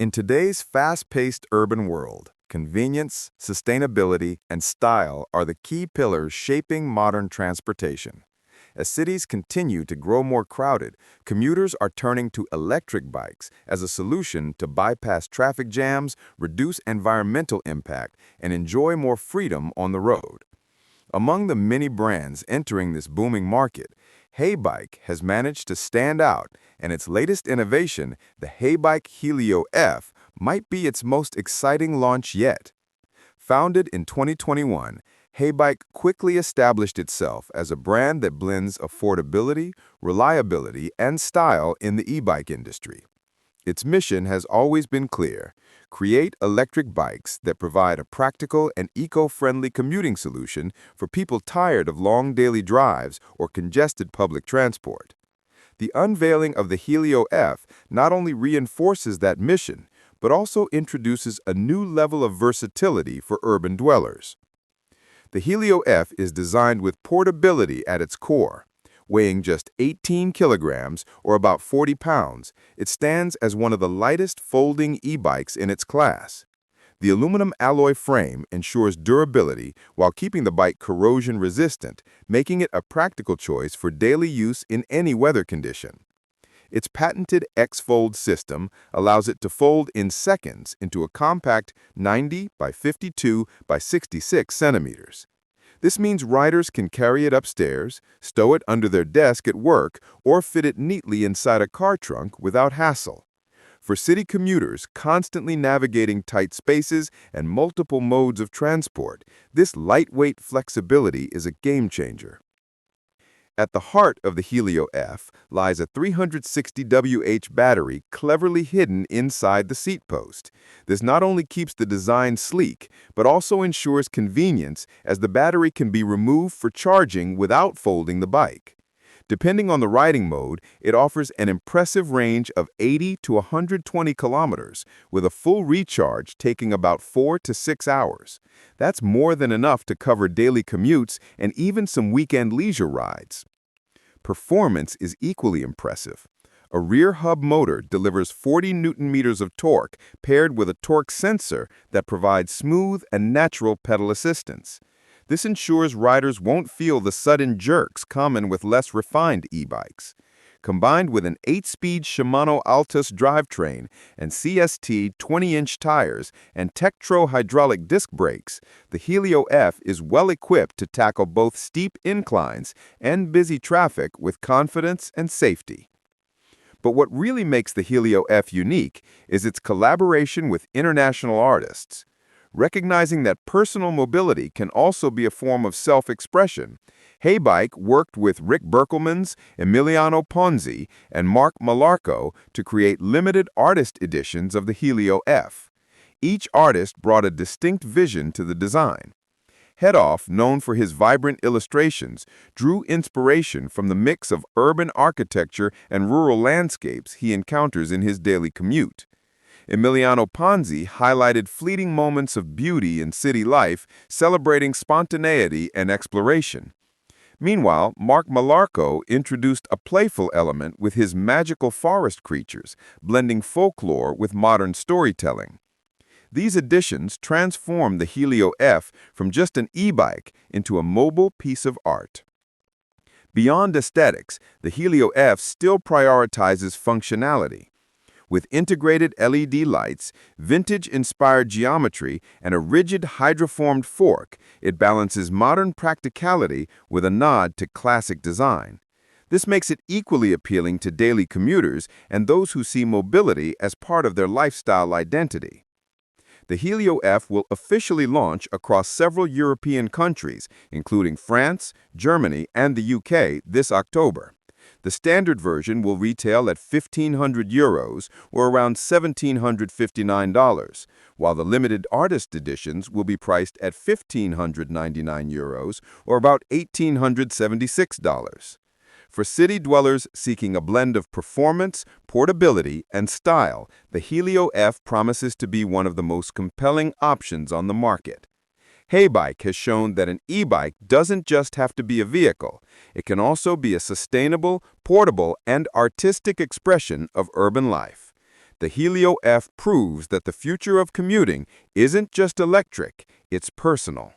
In today's fast-paced urban world, convenience, sustainability, and style are the key pillars shaping modern transportation. As cities continue to grow more crowded, commuters are turning to electric bikes as a solution to bypass traffic jams, reduce environmental impact, and enjoy more freedom on the road. Among the many brands entering this booming market, HeyBike has managed to stand out, and its latest innovation, the HeyBike Helio F, might be its most exciting launch yet. Founded in 2021, HeyBike quickly established itself as a brand that blends affordability, reliability, and style in the e-bike industry. Its mission has always been clear: create electric bikes that provide a practical and eco-friendly commuting solution for people tired of long daily drives or congested public transport. The unveiling of the Helio F not only reinforces that mission, but also introduces a new level of versatility for urban dwellers. The Helio F is designed with portability at its core. Weighing just 18 kilograms, or about 40 pounds, it stands as one of the lightest folding e-bikes in its class. The aluminum alloy frame ensures durability while keeping the bike corrosion-resistant, making it a practical choice for daily use in any weather condition. Its patented X-Fold system allows it to fold in seconds into a compact 90 by 52 by 66 centimeters. This means riders can carry it upstairs, stow it under their desk at work, or fit it neatly inside a car trunk without hassle. For city commuters constantly navigating tight spaces and multiple modes of transport, this lightweight flexibility is a game-changer. At the heart of the Helio F lies a 360 Wh battery cleverly hidden inside the seat post. This not only keeps the design sleek, but also ensures convenience, as the battery can be removed for charging without folding the bike. Depending on the riding mode, it offers an impressive range of 80 to 120 kilometers, with a full recharge taking about 4 to 6 hours. That's more than enough to cover daily commutes and even some weekend leisure rides. Performance is equally impressive. A rear hub motor delivers 40 Newton-meters of torque paired with a torque sensor that provides smooth and natural pedal assistance. This ensures riders won't feel the sudden jerks common with less refined e-bikes. Combined with an 8-speed Shimano Altus drivetrain and CST 20-inch tires and Tektro hydraulic disc brakes, the Helio F is well equipped to tackle both steep inclines and busy traffic with confidence and safety. But what really makes the Helio F unique is its collaboration with international artists. Recognizing that personal mobility can also be a form of self-expression, HeyBike worked with Rick Berkelmans, Emiliano Ponzi, and Mark Malarco to create limited artist editions of the Helio F. Each artist brought a distinct vision to the design. Headoff, known for his vibrant illustrations, drew inspiration from the mix of urban architecture and rural landscapes he encounters in his daily commute. Emiliano Ponzi highlighted fleeting moments of beauty in city life, celebrating spontaneity and exploration. Meanwhile, Mark Malarco introduced a playful element with his magical forest creatures, blending folklore with modern storytelling. These additions transformed the Helio F from just an e-bike into a mobile piece of art. Beyond aesthetics, the Helio F still prioritizes functionality. With integrated LED lights, vintage-inspired geometry, and a rigid hydroformed fork, it balances modern practicality with a nod to classic design. This makes it equally appealing to daily commuters and those who see mobility as part of their lifestyle identity. The Helio F will officially launch across several European countries, including France, Germany, and the UK, this October. The standard version will retail at €1,500 or around $1,759, while the limited artist editions will be priced at €1,599 or about $1,876. For city dwellers seeking a blend of performance, portability, and style, the Helio F promises to be one of the most compelling options on the market. HeyBike has shown that an e-bike doesn't just have to be a vehicle. It can also be a sustainable, portable, and artistic expression of urban life. The Helio F proves that the future of commuting isn't just electric, it's personal.